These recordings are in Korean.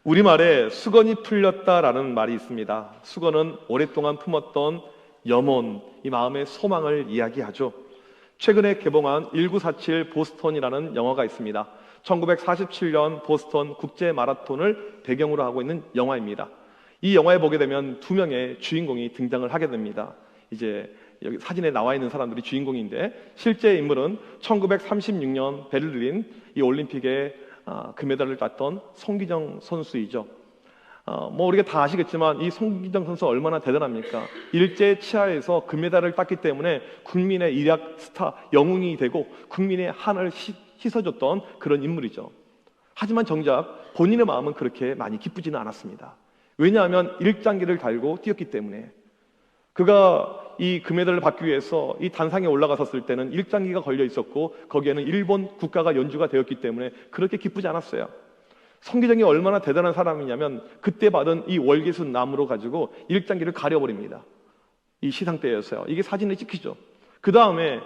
우리말에 수건이 풀렸다라는 말이 있습니다. 수건은 오랫동안 품었던 염원, 이 마음의 소망을 이야기하죠. 최근에 개봉한 1947 보스턴이라는 영화가 있습니다. 1947년 보스턴 국제 마라톤을 배경으로 하고 있는 영화입니다. 이 영화에 보게 되면 두 명의 주인공이 등장을 하게 됩니다. 이제 여기 사진에 나와 있는 사람들이 주인공인데, 실제 인물은 1936년 베를린 이 올림픽에 금메달을 땄던 송기정 선수이죠. 우리가 다 아시겠지만 이 송기정 선수 얼마나 대단합니까? 일제 치하에서 금메달을 땄기 때문에 국민의 일약 스타, 영웅이 되고 국민의 한을 씻어줬던 그런 인물이죠. 하지만 정작 본인의 마음은 그렇게 많이 기쁘지는 않았습니다. 왜냐하면 일장기를 달고 뛰었기 때문에. 그가 이 금메달을 받기 위해서 이 단상에 올라갔었을 때는 일장기가 걸려 있었고 거기에는 일본 국가가 연주가 되었기 때문에 그렇게 기쁘지 않았어요. 송기정이 얼마나 대단한 사람이냐면 그때 받은 이 월계수 나무로 가지고 일장기를 가려버립니다. 이 시상대에서요. 이게 사진에 찍히죠. 그 다음에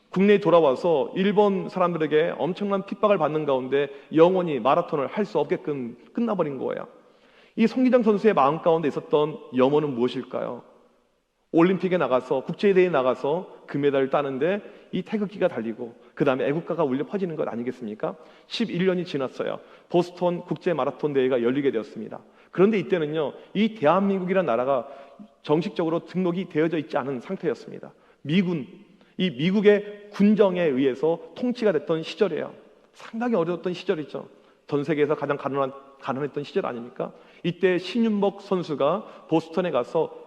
국내에 돌아와서 일본 사람들에게 엄청난 핍박을 받는 가운데 영원히 마라톤을 할 수 없게끔 끝나버린 거예요. 이 송기정 선수의 마음 가운데 있었던 염원은 무엇일까요? 올림픽에 나가서, 국제대회에 나가서 금메달을 따는데 이 태극기가 달리고 그 다음에 애국가가 울려 퍼지는 것 아니겠습니까? 11년이 지났어요. 보스턴 국제 마라톤 대회가 열리게 되었습니다. 그런데 이때는요, 이 대한민국이라는 나라가 정식적으로 등록이 되어져 있지 않은 상태였습니다. 이 미국의 군정에 의해서 통치가 됐던 시절이에요. 상당히 어려웠던 시절이죠. 전 세계에서 가장 가난했던 시절 아닙니까? 이때 신윤복 선수가 보스턴에 가서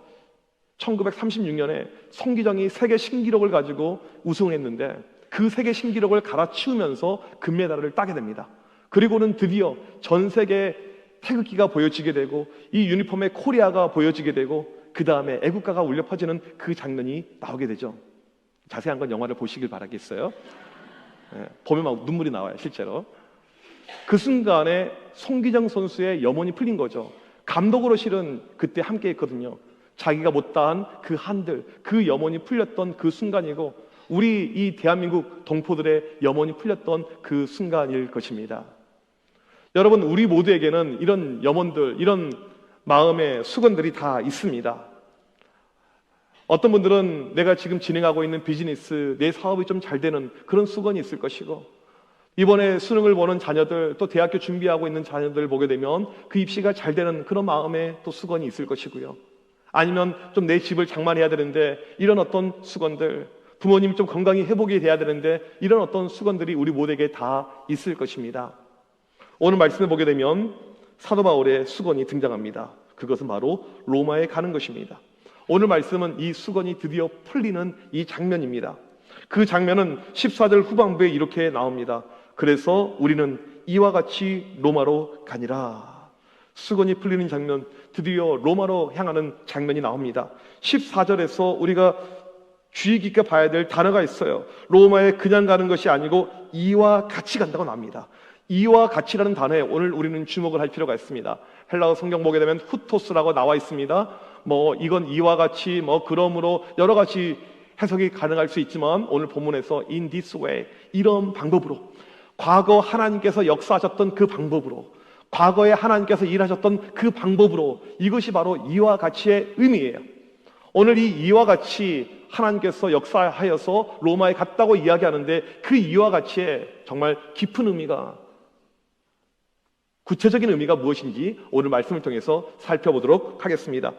1936년에 송기정이 세계 신기록을 가지고 우승했는데 그 세계 신기록을 갈아치우면서 금메달을 따게 됩니다. 그리고는 드디어 전 세계 태극기가 보여지게 되고 이 유니폼에 코리아가 보여지게 되고 그 다음에 애국가가 울려 퍼지는 그 장면이 나오게 되죠. 자세한 건 영화를 보시길 바라겠어요. 보면 막 눈물이 나와요, 실제로. 그 순간에 송기정 선수의 염원이 풀린 거죠. 감독으로 실은 그때 함께 했거든요. 자기가 못다한 그 한들, 그 염원이 풀렸던 그 순간이고 우리 이 대한민국 동포들의 염원이 풀렸던 그 순간일 것입니다. 여러분, 우리 모두에게는 이런 염원들, 이런 마음의 수건들이 다 있습니다. 어떤 분들은 내가 지금 진행하고 있는 비즈니스, 내 사업이 좀 잘 되는 그런 수건이 있을 것이고, 이번에 수능을 보는 자녀들, 또 대학교 준비하고 있는 자녀들 보게 되면 그 입시가 잘 되는 그런 마음의 또 수건이 있을 것이고요. 아니면 좀 내 집을 장만해야 되는데 이런 어떤 수건들, 부모님이 좀 건강히 회복이 돼야 되는데 이런 어떤 수건들이 우리 모두에게 다 있을 것입니다. 오늘 말씀을 보게 되면 사도 바울의 수건이 등장합니다. 그것은 바로 로마에 가는 것입니다. 오늘 말씀은 이 수건이 드디어 풀리는 이 장면입니다. 그 장면은 14절 후반부에 이렇게 나옵니다. 그래서 우리는 이와 같이 로마로 가니라. 수건이 풀리는 장면, 드디어 로마로 향하는 장면이 나옵니다. 14절에서 우리가 주의 깊게 봐야 될 단어가 있어요. 로마에 그냥 가는 것이 아니고 이와 같이 간다고 나옵니다. 이와 같이라는 단어에 오늘 우리는 주목을 할 필요가 있습니다. 헬라어 성경 보게 되면 후토스라고 나와 있습니다. 이건 이와 같이, 그러므로 여러 가지 해석이 가능할 수 있지만 오늘 본문에서 in this way, 이런 방법으로, 과거 하나님께서 역사하셨던 그 방법으로, 과거에 하나님께서 일하셨던 그 방법으로, 이것이 바로 이와 같이의 의미예요. 오늘 이 이와 같이 하나님께서 역사하여서 로마에 갔다고 이야기하는데 그 이와 같이의 정말 깊은 의미가, 구체적인 의미가 무엇인지 오늘 말씀을 통해서 살펴보도록 하겠습니다.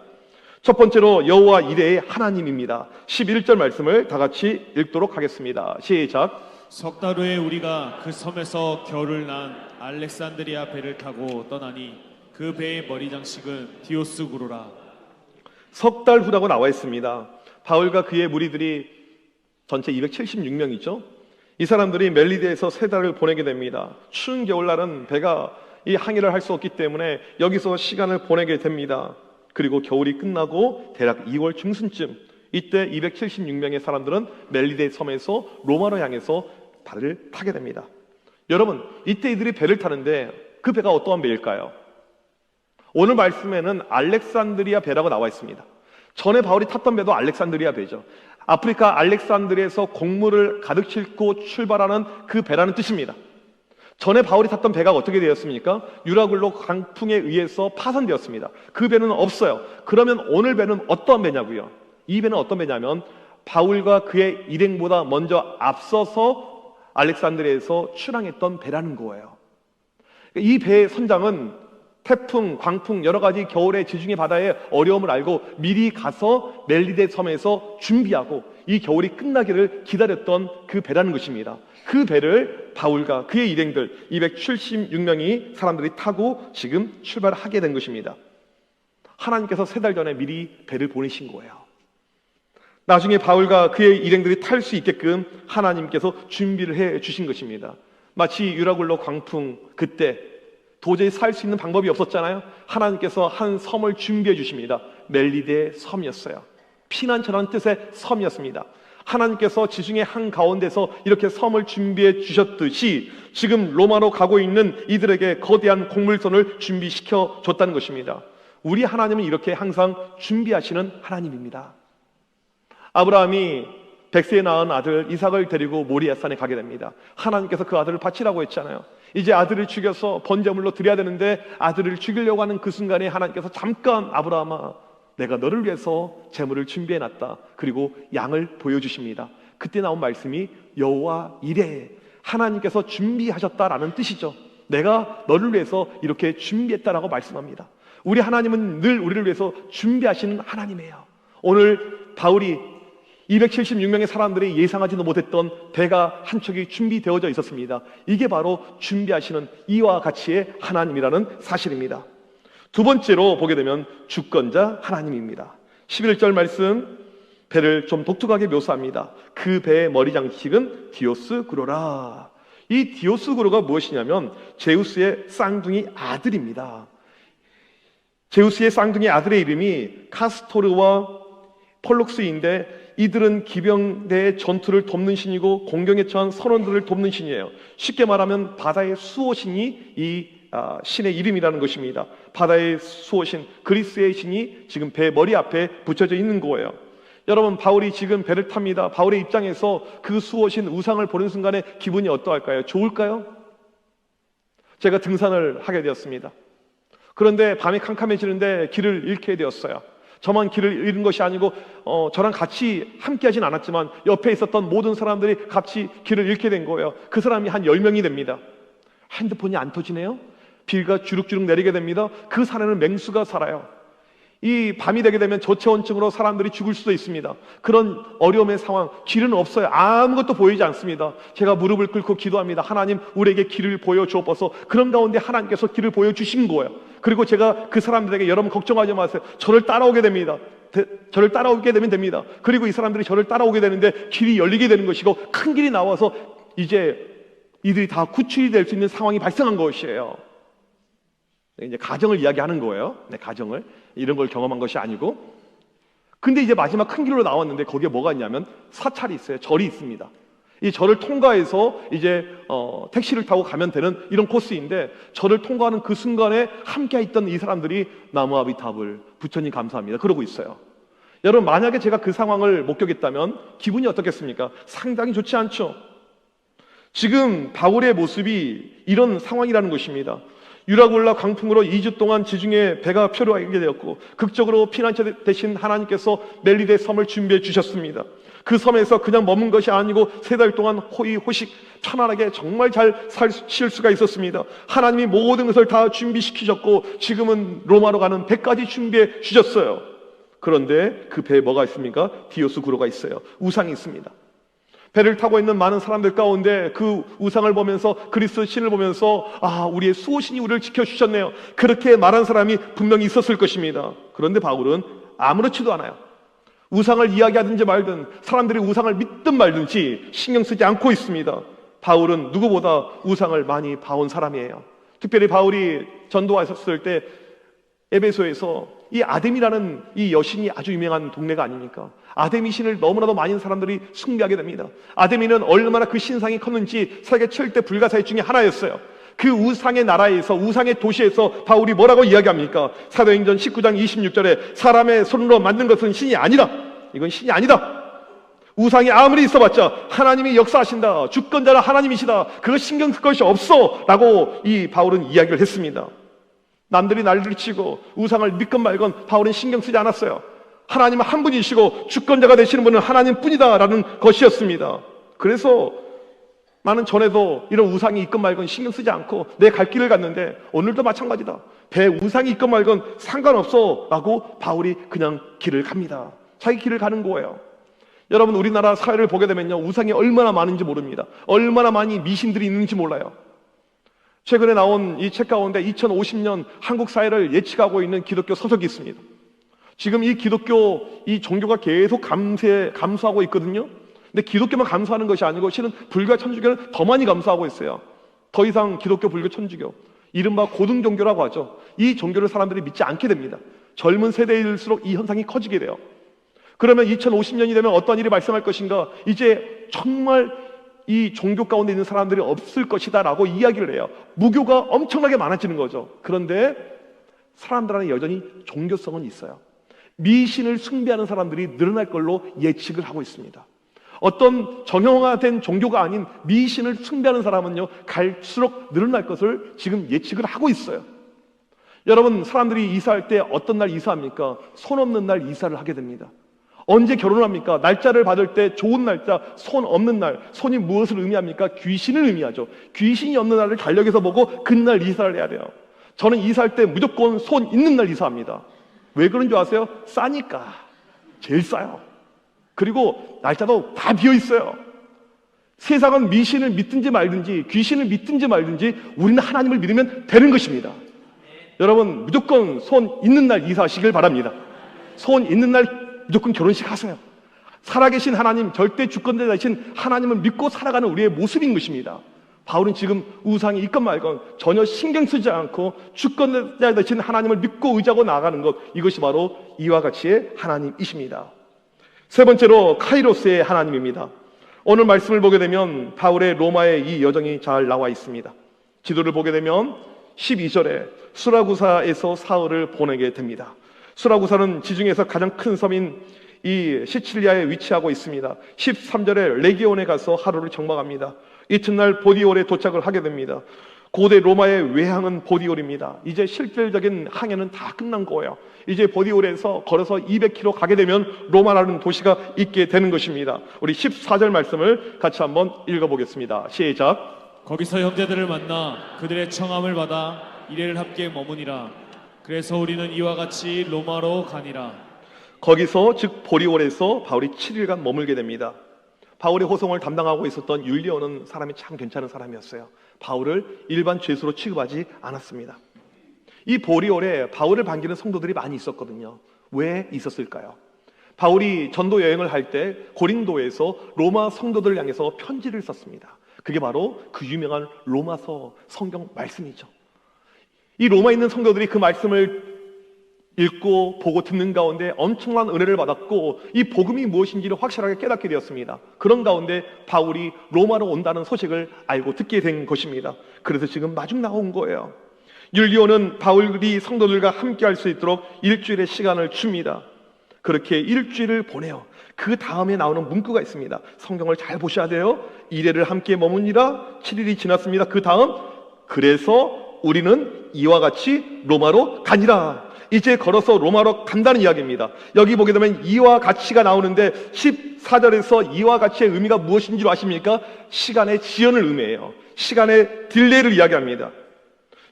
첫 번째로 여호와 이레의 하나님입니다. 11절 말씀을 다 같이 읽도록 하겠습니다. 시작. 석 달 후에 우리가 그 섬에서 겨울을 난 알렉산드리아 배를 타고 떠나니 그 배의 머리 장식은 디오스구로라. 석 달 후라고 나와 있습니다. 바울과 그의 무리들이 전체 276명이죠. 이 사람들이 멜리데에서 3달을 보내게 됩니다. 추운 겨울날은 배가 이 항해를 할 수 없기 때문에 여기서 시간을 보내게 됩니다. 그리고 겨울이 끝나고 대략 2월 중순쯤, 이때 276명의 사람들은 멜리데 섬에서 로마로 향해서 배를 타게 됩니다. 여러분, 이때 이들이 배를 타는데 그 배가 어떠한 배일까요? 오늘 말씀에는 알렉산드리아 배라고 나와 있습니다. 전에 바울이 탔던 배도 알렉산드리아 배죠. 아프리카 알렉산드리아에서 곡물을 가득 싣고 출발하는 그 배라는 뜻입니다. 전에 바울이 탔던 배가 어떻게 되었습니까? 유라굴로 강풍에 의해서 파손되었습니다. 그 배는 없어요. 그러면 오늘 배는 어떤 배냐고요? 이 배는 어떤 배냐면 바울과 그의 일행보다 먼저 앞서서 알렉산드리아에서 출항했던 배라는 거예요. 이 배의 선장은 태풍, 광풍, 여러 가지 겨울의 지중해 바다의 어려움을 알고 미리 가서 멜리데 섬에서 준비하고 이 겨울이 끝나기를 기다렸던 그 배라는 것입니다. 그 배를 바울과 그의 일행들 276명이 사람들이 타고 지금 출발하게 된 것입니다. 하나님께서 3달 전에 미리 배를 보내신 거예요. 나중에 바울과 그의 일행들이 탈 수 있게끔 하나님께서 준비를 해 주신 것입니다. 마치 유라굴로 광풍 그때 도저히 살 수 있는 방법이 없었잖아요. 하나님께서 한 섬을 준비해 주십니다. 멜리데 섬이었어요. 피난처라는 뜻의 섬이었습니다. 하나님께서 지중해 한가운데서 이렇게 섬을 준비해 주셨듯이 지금 로마로 가고 있는 이들에게 거대한 곡물선을 준비시켜 줬다는 것입니다. 우리 하나님은 이렇게 항상 준비하시는 하나님입니다. 아브라함이 100세에 낳은 아들 이삭을 데리고 모리아산에 가게 됩니다. 하나님께서 그 아들을 바치라고 했잖아요. 이제 아들을 죽여서 번제물로 드려야 되는데 아들을 죽이려고 하는 그 순간에 하나님께서 잠깐 아브라함아 내가 너를 위해서 제물을 준비해놨다. 그리고 양을 보여주십니다. 그때 나온 말씀이 여호와 이레 하나님께서 준비하셨다라는 뜻이죠. 내가 너를 위해서 이렇게 준비했다라고 말씀합니다. 우리 하나님은 늘 우리를 위해서 준비하시는 하나님이에요. 오늘 바울이 276명의 사람들이 예상하지도 못했던 배가 한 척이 준비되어져 있었습니다. 이게 바로 준비하시는 이와 같이의 하나님이라는 사실입니다. 두 번째로 보게 되면 주권자 하나님입니다. 11절 말씀 배를 좀 독특하게 묘사합니다. 그 배의 머리 장식은 디오스구로라. 이 디오스구로가 무엇이냐면 제우스의 쌍둥이 아들입니다. 제우스의 쌍둥이 아들의 이름이 카스토르와 폴룩스인데 이들은 기병대의 전투를 돕는 신이고 공경에 처한 선원들을 돕는 신이에요. 쉽게 말하면 바다의 수호신이 이 신의 이름이라는 것입니다. 바다의 수호신, 그리스의 신이 지금 배 머리 앞에 붙여져 있는 거예요. 여러분, 바울이 지금 배를 탑니다. 바울의 입장에서 그 수호신 우상을 보는 순간에 기분이 어떠할까요? 좋을까요? 제가 등산을 하게 되었습니다. 그런데 밤이 캄캄해지는데 길을 잃게 되었어요. 저만 길을 잃은 것이 아니고 저랑 같이 함께 하진 않았지만 옆에 있었던 모든 사람들이 같이 길을 잃게 된 거예요. 그 사람이 한 10명이 됩니다. 핸드폰이 안 터지네요. 비가 주룩주룩 내리게 됩니다. 그 산에는 맹수가 살아요. 이 밤이 되게 되면 저체온증으로 사람들이 죽을 수도 있습니다. 그런 어려움의 상황, 길은 없어요. 아무것도 보이지 않습니다. 제가 무릎을 꿇고 기도합니다. 하나님, 우리에게 길을 보여주옵소서. 그런 가운데 하나님께서 길을 보여주신 거예요. 그리고 제가 그 사람들에게 여러분 걱정하지 마세요. 저를 따라오게 됩니다. 저를 따라오게 되면 됩니다. 그리고 이 사람들이 저를 따라오게 되는데 길이 열리게 되는 것이고 큰 길이 나와서 이제 이들이 다 구출이 될 수 있는 상황이 발생한 것이에요. 이제 가정을 이야기하는 거예요. 네, 가정을. 이런 걸 경험한 것이 아니고. 근데 이제 마지막 큰 길로 나왔는데 거기에 뭐가 있냐면 사찰이 있어요. 절이 있습니다. 이 절을 통과해서 이제 택시를 타고 가면 되는 이런 코스인데 절을 통과하는 그 순간에 함께 있던 이 사람들이 나무 아비탑을 부처님 감사합니다. 그러고 있어요. 여러분, 만약에 제가 그 상황을 목격했다면 기분이 어떻겠습니까? 상당히 좋지 않죠. 지금 바울의 모습이 이런 상황이라는 것입니다. 유라굴라 광풍으로 2주 동안 지중해 배가 표류하게 되었고 극적으로 피난처 대신 하나님께서 멜리데 섬을 준비해 주셨습니다. 그 섬에서 그냥 머문 것이 아니고 3달 동안 호의호식 편안하게 정말 잘 쉴 수가 있었습니다. 하나님이 모든 것을 다 준비시키셨고 지금은 로마로 가는 배까지 준비해 주셨어요. 그런데 그 배에 뭐가 있습니까? 디오스구로가 있어요. 우상이 있습니다. 배를 타고 있는 많은 사람들 가운데 그 우상을 보면서 그리스도 신을 보면서 우리의 수호신이 우리를 지켜주셨네요. 그렇게 말한 사람이 분명히 있었을 것입니다. 그런데 바울은 아무렇지도 않아요. 우상을 이야기하든지 말든 사람들이 우상을 믿든 말든지 신경 쓰지 않고 있습니다. 바울은 누구보다 우상을 많이 봐온 사람이에요. 특별히 바울이 전도하셨을 때 에베소에서 이 아데미라는 이 여신이 아주 유명한 동네가 아닙니까? 아데미 신을 너무나도 많은 사람들이 숭배하게 됩니다. 아데미는 얼마나 그 신상이 컸는지 세계 7대 불가사의 중에 하나였어요. 그 우상의 나라에서, 우상의 도시에서 바울이 뭐라고 이야기합니까? 사도행전 19장 26절에 사람의 손으로 만든 것은 신이 아니다. 이건 신이 아니다. 우상이 아무리 있어봤자 하나님이 역사하신다, 주권자는 하나님이시다, 그거 신경 쓸 것이 없어 라고 이 바울은 이야기를 했습니다. 남들이 난리를 치고 우상을 믿건 말건 바울은 신경 쓰지 않았어요. 하나님은 한 분이시고 주권자가 되시는 분은 하나님뿐이다 라는 것이었습니다. 그래서 나는 전에도 이런 우상이 있건 말건 신경 쓰지 않고 내 갈 길을 갔는데 오늘도 마찬가지다. 배 우상이 있건 말건 상관없어 라고 바울이 그냥 길을 갑니다. 자기 길을 가는 거예요. 여러분, 우리나라 사회를 보게 되면요, 우상이 얼마나 많은지 모릅니다. 얼마나 많이 미신들이 있는지 몰라요. 최근에 나온 이 책 가운데 2050년 한국 사회를 예측하고 있는 기독교 서적이 있습니다. 지금 이 기독교, 이 종교가 계속 감소하고 있거든요. 근데 기독교만 감소하는 것이 아니고 실은 불교와 천주교는 더 많이 감소하고 있어요. 더 이상 기독교, 불교, 천주교, 이른바 고등종교라고 하죠. 이 종교를 사람들이 믿지 않게 됩니다. 젊은 세대일수록 이 현상이 커지게 돼요. 그러면 2050년이 되면 어떤 일이 발생할 것인가? 이제 정말 이 종교 가운데 있는 사람들이 없을 것이다 라고 이야기를 해요. 무교가 엄청나게 많아지는 거죠. 그런데 사람들 안에 여전히 종교성은 있어요. 미신을 숭배하는 사람들이 늘어날 걸로 예측을 하고 있습니다. 어떤 정형화된 종교가 아닌 미신을 숭배하는 사람은요, 갈수록 늘어날 것을 지금 예측을 하고 있어요. 여러분, 사람들이 이사할 때 어떤 날 이사합니까? 손 없는 날 이사를 하게 됩니다. 언제 결혼을 합니까? 날짜를 받을 때 좋은 날짜, 손 없는 날. 손이 무엇을 의미합니까? 귀신을 의미하죠. 귀신이 없는 날을 달력에서 보고 그날 이사를 해야 돼요. 저는 이사할 때 무조건 손 있는 날 이사합니다. 왜 그런 줄 아세요? 싸니까. 제일 싸요. 그리고 날짜도 다 비어 있어요. 세상은 미신을 믿든지 말든지, 귀신을 믿든지 말든지 우리는 하나님을 믿으면 되는 것입니다. 여러분, 무조건 손 있는 날 이사하시길 바랍니다. 손 있는 날 무조건 결혼식 하세요. 살아계신 하나님, 절대 주권자 되신 하나님을 믿고 살아가는 우리의 모습인 것입니다. 바울은 지금 우상이 있건 말건 전혀 신경 쓰지 않고 주권자 되신 하나님을 믿고 의지하고 나아가는 것, 이것이 바로 이와 같이의 하나님이십니다. 세 번째로 카이로스의 하나님입니다. 오늘 말씀을 보게 되면 바울의 로마의 이 여정이 잘 나와 있습니다. 지도를 보게 되면 12절에 수라구사에서 사울을 보내게 됩니다. 수라구사는 지중해에서 가장 큰 섬인 이 시칠리아에 위치하고 있습니다. 13절에 레기온에 가서 하루를 정박합니다. 이튿날 보디올에 도착을 하게 됩니다. 고대 로마의 외항은 보디올입니다. 이제 실질적인 항해는 다 끝난 거예요. 이제 보디올에서 걸어서 200km 가게 되면 로마라는 도시가 있게 되는 것입니다. 우리 14절 말씀을 같이 한번 읽어보겠습니다. 시작. 거기서 형제들을 만나 그들의 청함을 받아 이래를 함께 머무니라. 그래서 우리는 이와 같이 로마로 가니라. 거기서 즉 보리올에서 바울이 7일간 머물게 됩니다. 바울의 호송을 담당하고 있었던 율리오는 사람이 참 괜찮은 사람이었어요. 바울을 일반 죄수로 취급하지 않았습니다. 이 보리올에 바울을 반기는 성도들이 많이 있었거든요. 왜 있었을까요? 바울이 전도 여행을 할 때 고린도에서 로마 성도들을 향해서 편지를 썼습니다. 그게 바로 그 유명한 로마서 성경 말씀이죠. 이 로마에 있는 성도들이 그 말씀을 읽고 보고 듣는 가운데 엄청난 은혜를 받았고 이 복음이 무엇인지를 확실하게 깨닫게 되었습니다. 그런 가운데 바울이 로마로 온다는 소식을 알고 듣게 된 것입니다. 그래서 지금 마중 나온 거예요. 율리오는 바울이 성도들과 함께 할 수 있도록 일주일의 시간을 줍니다. 그렇게 일주일을 보내요. 그 다음에 나오는 문구가 있습니다. 성경을 잘 보셔야 돼요. 이래를 함께 머무니라. 7일이 지났습니다. 그 다음, 그래서 우리는 이와 같이 로마로 가니라. 이제 걸어서 로마로 간다는 이야기입니다. 여기 보게 되면 이와 같이가 나오는데 14절에서 이와 같이의 의미가 무엇인지 아십니까? 시간의 지연을 의미해요. 시간의 딜레이를 이야기합니다.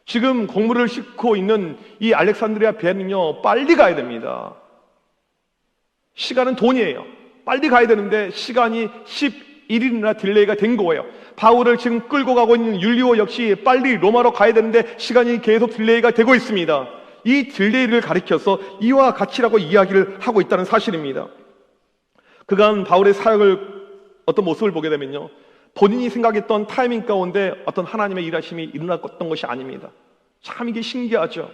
지금 공물을 싣고 있는 이 알렉산드리아 배는요, 빨리 가야 됩니다. 시간은 돈이에요. 빨리 가야 되는데 시간이 11일이나 딜레이가 된 거예요. 바울을 지금 끌고 가고 있는 율리오 역시 빨리 로마로 가야 되는데 시간이 계속 딜레이가 되고 있습니다. 이 딜레이를 가리켜서 이와 같이라고 이야기를 하고 있다는 사실입니다. 그간 바울의 사역을 어떤 모습을 보게 되면요, 본인이 생각했던 타이밍 가운데 어떤 하나님의 일하심이 일어났던 것이 아닙니다. 참 이게 신기하죠.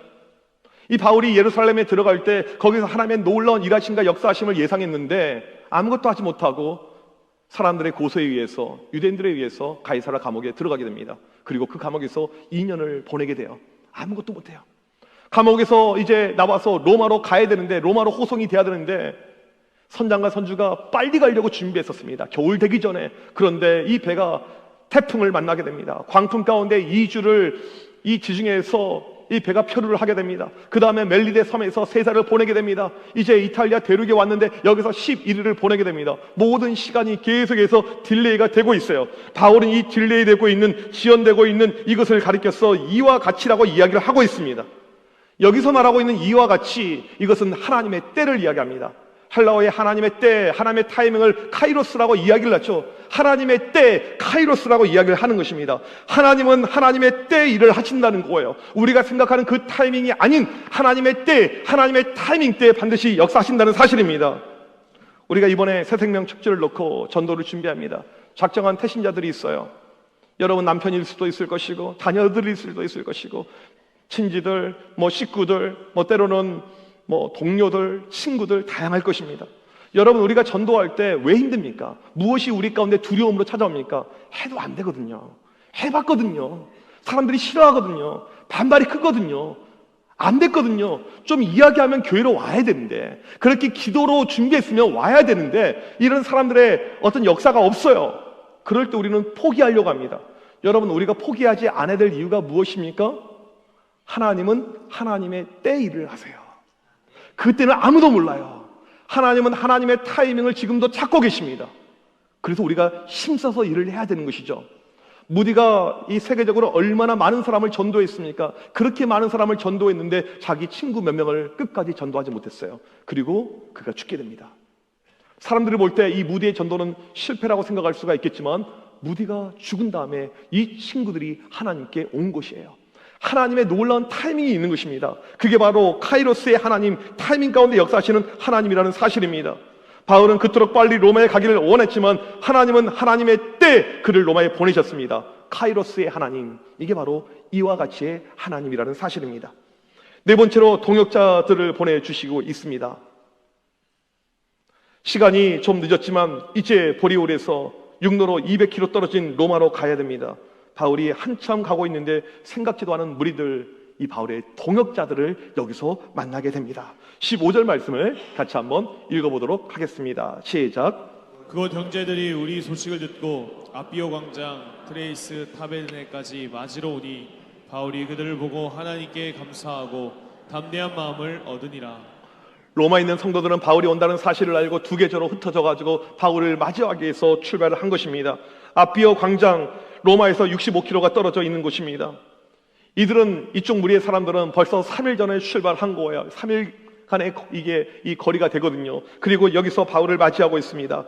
이 바울이 예루살렘에 들어갈 때 거기서 하나님의 놀라운 일하심과 역사하심을 예상했는데 아무것도 하지 못하고 사람들의 고소에 의해서, 유대인들에 의해서 가이사라 감옥에 들어가게 됩니다. 그리고 그 감옥에서 2년을 보내게 돼요. 아무것도 못해요. 감옥에서 이제 나와서 로마로 가야 되는데, 로마로 호송이 돼야 되는데 선장과 선주가 빨리 가려고 준비했었습니다. 겨울 되기 전에. 그런데 이 배가 태풍을 만나게 됩니다. 광풍 가운데 2주를 이 지중해에서 이 배가 표류를 하게 됩니다. 그 다음에 멜리데 섬에서 3달을 보내게 됩니다. 이제 이탈리아 대륙에 왔는데 여기서 11일을 보내게 됩니다. 모든 시간이 계속해서 딜레이가 되고 있어요. 바울은 이 딜레이 되고 있는, 지연되고 있는 이것을 가리켜서 이와 같이라고 이야기를 하고 있습니다. 여기서 말하고 있는 이와 같이, 이것은 하나님의 때를 이야기합니다. 헬라어의 하나님의 때, 하나님의 타이밍을 카이로스라고 이야기를 하죠. 하나님의 때, 카이로스라고 이야기를 하는 것입니다. 하나님은 하나님의 때 일을 하신다는 거예요. 우리가 생각하는 그 타이밍이 아닌 하나님의 때, 하나님의 타이밍 때 반드시 역사하신다는 사실입니다. 우리가 이번에 새생명 축제를 놓고 전도를 준비합니다. 작정한 태신자들이 있어요. 여러분 남편일 수도 있을 것이고, 자녀들일 수도 있을 것이고, 친지들, 식구들, 때로는 동료들, 친구들 다양할 것입니다. 여러분, 우리가 전도할 때 왜 힘듭니까? 무엇이 우리 가운데 두려움으로 찾아옵니까? 해도 안 되거든요. 해봤거든요. 사람들이 싫어하거든요. 반발이 크거든요. 안 됐거든요. 좀 이야기하면 교회로 와야 되는데, 그렇게 기도로 준비했으면 와야 되는데, 이런 사람들의 어떤 역사가 없어요. 그럴 때 우리는 포기하려고 합니다. 여러분, 우리가 포기하지 않아야 될 이유가 무엇입니까? 하나님은 하나님의 때 일을 하세요. 그때는 아무도 몰라요. 하나님은 하나님의 타이밍을 지금도 찾고 계십니다. 그래서 우리가 힘써서 일을 해야 되는 것이죠. 무디가 이 세계적으로 얼마나 많은 사람을 전도했습니까? 그렇게 많은 사람을 전도했는데 자기 친구 몇 명을 끝까지 전도하지 못했어요. 그리고 그가 죽게 됩니다. 사람들이 볼 때 이 무디의 전도는 실패라고 생각할 수가 있겠지만, 무디가 죽은 다음에 이 친구들이 하나님께 온 것이에요. 하나님의 놀라운 타이밍이 있는 것입니다. 그게 바로 카이로스의 하나님, 타이밍 가운데 역사하시는 하나님이라는 사실입니다. 바울은 그토록 빨리 로마에 가기를 원했지만 하나님은 하나님의 때 그를 로마에 보내셨습니다. 카이로스의 하나님, 이게 바로 이와 같이의 하나님이라는 사실입니다. 네 번째로 동역자들을 보내주시고 있습니다. 시간이 좀 늦었지만 이제 보리올에서 육로로 200km 떨어진 로마로 가야 됩니다. 바울이 한참 가고 있는데 생각지도 않은 무리들, 이 바울의 동역자들을 여기서 만나게 됩니다. 15절 말씀을 같이 한번 읽어보도록 하겠습니다. 시작. 그곳 형제들이 우리 소식을 듣고 아비오 광장 트레이스 타베네까지 맞으러 오니 바울이 그들을 보고 하나님께 감사하고 담대한 마음을 얻으니라. 로마에 있는 성도들은 바울이 온다는 사실을 알고 두 계절로 흩어져가지고 바울을 맞이하기 위해서 출발을 한 것입니다. 아비오 광장, 로마에서 65km가 떨어져 있는 곳입니다. 이들은, 이쪽 무리의 사람들은 벌써 3일 전에 출발한 거예요. 3일간의 이 거리가 되거든요. 그리고 여기서 바울을 맞이하고 있습니다.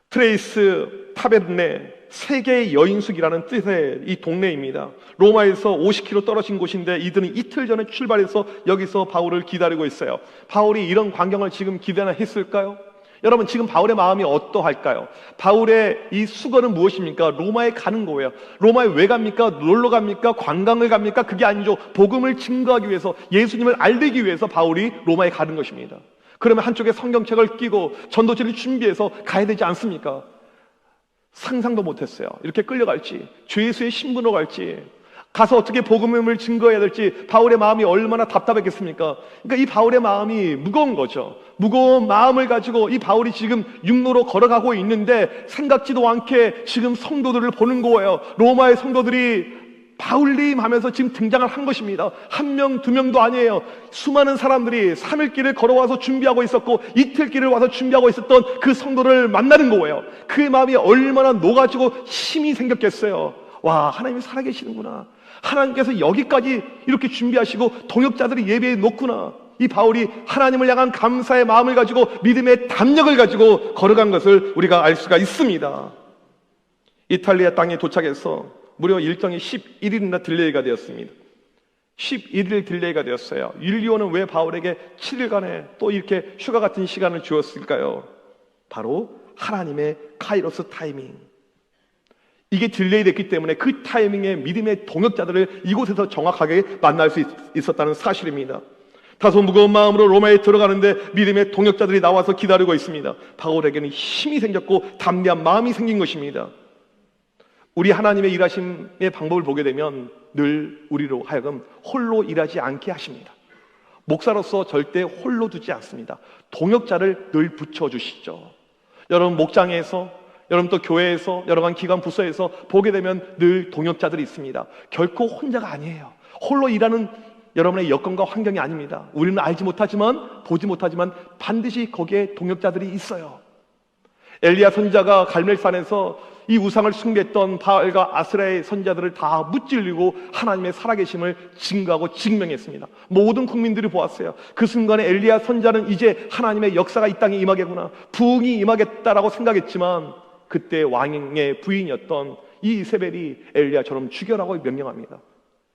트레이스 타베르네, 세계의 여인숙이라는 뜻의 이 동네입니다. 로마에서 50km 떨어진 곳인데 이들은 이틀 전에 출발해서 여기서 바울을 기다리고 있어요. 바울이 이런 광경을 지금 기대나 했을까요? 여러분, 지금 바울의 마음이 어떠할까요? 바울의 이 수고는 무엇입니까? 로마에 가는 거예요. 로마에 왜 갑니까? 놀러 갑니까? 관광을 갑니까? 그게 아니죠. 복음을 증거하기 위해서, 예수님을 알리기 위해서 바울이 로마에 가는 것입니다. 그러면 한쪽에 성경책을 끼고 전도지를 준비해서 가야 되지 않습니까? 상상도 못했어요. 이렇게 끌려갈지, 죄 예수의 신분으로 갈지, 가서 어떻게 복음을 증거해야 될지 바울의 마음이 얼마나 답답했겠습니까? 그러니까 이 바울의 마음이 무거운 거죠. 무거운 마음을 가지고 이 바울이 지금 육로로 걸어가고 있는데 생각지도 않게 지금 성도들을 보는 거예요. 로마의 성도들이 바울님 하면서 지금 등장을 한 것입니다. 한 명, 두 명도 아니에요. 수많은 사람들이 3일 길을 걸어와서 준비하고 있었고 이틀 길을 와서 준비하고 있었던 그 성도를 만나는 거예요. 그 마음이 얼마나 녹아지고 힘이 생겼겠어요. 와, 하나님이 살아계시는구나. 하나님께서 여기까지 이렇게 준비하시고 동역자들이 예배해 놓구나. 이 바울이 하나님을 향한 감사의 마음을 가지고 믿음의 담력을 가지고 걸어간 것을 우리가 알 수가 있습니다. 이탈리아 땅에 도착해서 무려 일정이 11일이나 딜레이가 되었습니다. 11일 딜레이가 되었어요. 율리오는 왜 바울에게 7일간의 또 이렇게 휴가 같은 시간을 주었을까요? 바로 하나님의 카이로스 타이밍. 이게 딜레이 됐기 때문에 그 타이밍에 믿음의 동역자들을 이곳에서 정확하게 만날 수 있었다는 사실입니다. 다소 무거운 마음으로 로마에 들어가는데 믿음의 동역자들이 나와서 기다리고 있습니다. 바울에게는 힘이 생겼고 담대한 마음이 생긴 것입니다. 우리 하나님의 일하심의 방법을 보게 되면 늘 우리로 하여금 홀로 일하지 않게 하십니다. 목사로서 절대 홀로 두지 않습니다. 동역자를 늘 붙여주시죠. 여러분 목장에서, 여러분 또 교회에서, 여러 간 기관 부서에서 보게 되면 늘 동역자들이 있습니다. 결코 혼자가 아니에요. 홀로 일하는 여러분의 여건과 환경이 아닙니다. 우리는 알지 못하지만, 보지 못하지만 반드시 거기에 동역자들이 있어요. 엘리야 선지자가 갈멜산에서 이 우상을 숭배했던 바알과 아스라의 선지자들을 다 무찔리고 하나님의 살아계심을 증거하고 증명했습니다. 모든 국민들이 보았어요. 그 순간에 엘리야 선지자는 이제 하나님의 역사가 이 땅에 임하겠구나, 부흥이 임하겠다라고 생각했지만, 그때 왕의 부인이었던 이 이세벨이 엘리야처럼 죽여라고 명령합니다.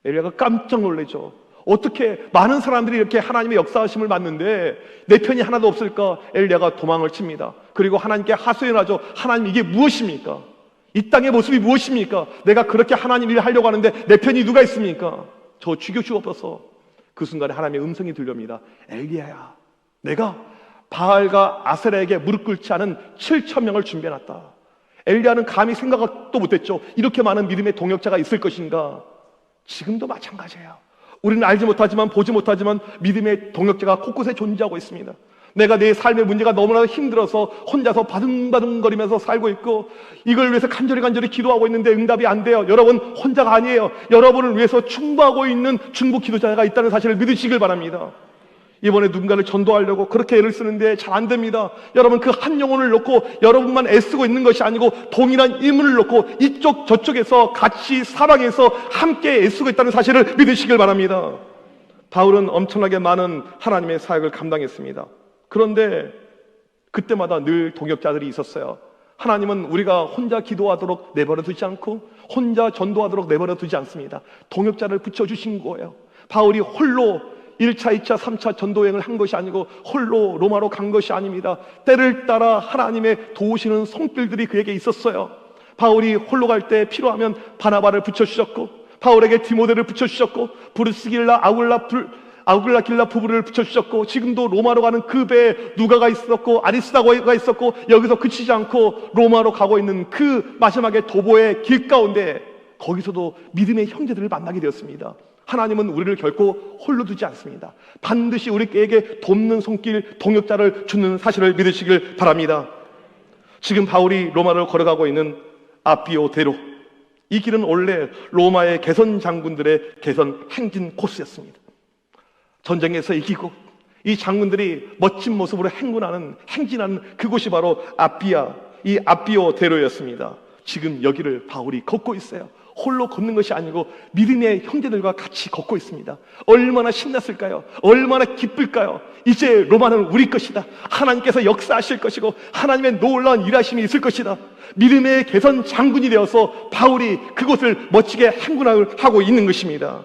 엘리야가 깜짝 놀라죠. 어떻게 많은 사람들이 이렇게 하나님의 역사하심을 받는데 내 편이 하나도 없을까? 엘리야가 도망을 칩니다. 그리고 하나님께 하소연하죠. 하나님, 이게 무엇입니까? 이 땅의 모습이 무엇입니까? 내가 그렇게 하나님 일을 하려고 하는데 내 편이 누가 있습니까? 저 죽여주옵소서. 그 순간에 하나님의 음성이 들려옵니다. 엘리야야, 내가 바알과 아세라에게 무릎 꿇지 않은 7,000명을 준비해놨다. 엘리야는 감히 생각도 못했죠. 이렇게 많은 믿음의 동역자가 있을 것인가? 지금도 마찬가지예요. 우리는 알지 못하지만, 보지 못하지만 믿음의 동역자가 곳곳에 존재하고 있습니다. 내가 내 삶의 문제가 너무나 힘들어서 혼자서 바둥바둥거리면서 살고 있고, 이걸 위해서 간절히 기도하고 있는데 응답이 안 돼요. 여러분 혼자가 아니에요. 여러분을 위해서 충고하고 있는 중보 기도자가 있다는 사실을 믿으시길 바랍니다. 이번에 누군가를 전도하려고 그렇게 애를 쓰는데 잘 안 됩니다. 여러분, 그 한 영혼을 놓고 여러분만 애쓰고 있는 것이 아니고 동일한 인물을 놓고 이쪽 저쪽에서 같이 사랑해서 함께 애쓰고 있다는 사실을 믿으시길 바랍니다. 바울은 엄청나게 많은 하나님의 사역을 감당했습니다. 그런데 그때마다 늘 동역자들이 있었어요. 하나님은 우리가 혼자 기도하도록 내버려 두지 않고 혼자 전도하도록 내버려 두지 않습니다. 동역자를 붙여주신 거예요. 바울이 홀로 1차, 2차, 3차 전도여행을 한 것이 아니고 홀로 로마로 간 것이 아닙니다. 때를 따라 하나님의 도우시는 손길들이 그에게 있었어요. 바울이 홀로 갈 때 필요하면 바나바를 붙여주셨고, 바울에게 디모데를 붙여주셨고, 브루스길라, 아굴라길라 부부를 붙여주셨고, 지금도 로마로 가는 그 배에 누가가 있었고 아리스다고가 있었고, 여기서 그치지 않고 로마로 가고 있는 그 마지막에 도보의 길 가운데 거기서도 믿음의 형제들을 만나게 되었습니다. 하나님은 우리를 결코 홀로 두지 않습니다. 반드시 우리에게 돕는 손길, 동역자를 주는 사실을 믿으시길 바랍니다. 지금 바울이 로마를 걸어가고 있는 아비오 대로, 이 길은 원래 로마의 개선 장군들의 개선 행진 코스였습니다. 전쟁에서 이기고 이 장군들이 멋진 모습으로 행진하는 그곳이 바로 이 아비오 대로였습니다. 지금 여기를 바울이 걷고 있어요. 홀로 걷는 것이 아니고 믿음의 형제들과 같이 걷고 있습니다. 얼마나 신났을까요? 얼마나 기쁠까요? 이제 로마는 우리 것이다. 하나님께서 역사하실 것이고 하나님의 놀라운 일하심이 있을 것이다. 믿음의 개선 장군이 되어서 바울이 그곳을 멋지게 행군을 하고 있는 것입니다.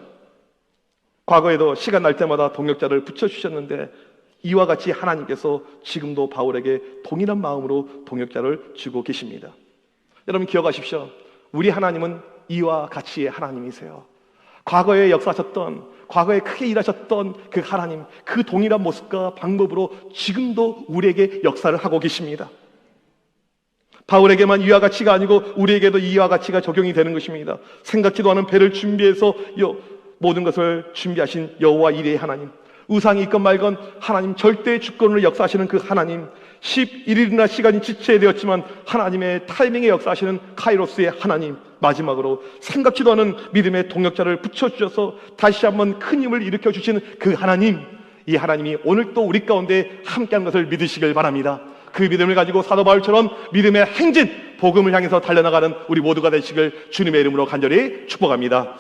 과거에도 시간 날 때마다 동역자를 붙여주셨는데 이와 같이 하나님께서 지금도 바울에게 동일한 마음으로 동역자를 주고 계십니다. 여러분 기억하십시오. 우리 하나님은 이와 같이 하나님이세요. 과거에 역사하셨던, 과거에 크게 일하셨던 그 하나님, 그 동일한 모습과 방법으로 지금도 우리에게 역사를 하고 계십니다. 바울에게만 이와 같이가 아니고 우리에게도 이와 같이가 적용이 되는 것입니다. 생각지도 않은 배를 준비해서 모든 것을 준비하신 여호와 이레의 하나님, 우상이 있건 말건 하나님 절대 주권을 역사하시는 그 하나님, 11일이나 시간이 지체되었지만 하나님의 타이밍에 역사하시는 카이로스의 하나님, 마지막으로 생각지도 않은 믿음의 동역자를 붙여주셔서 다시 한번 큰 힘을 일으켜 주시는 그 하나님, 이 하나님이 오늘 또 우리 가운데 함께한 것을 믿으시길 바랍니다. 그 믿음을 가지고 사도 바울처럼 믿음의 행진, 복음을 향해서 달려나가는 우리 모두가 되시길 주님의 이름으로 간절히 축복합니다.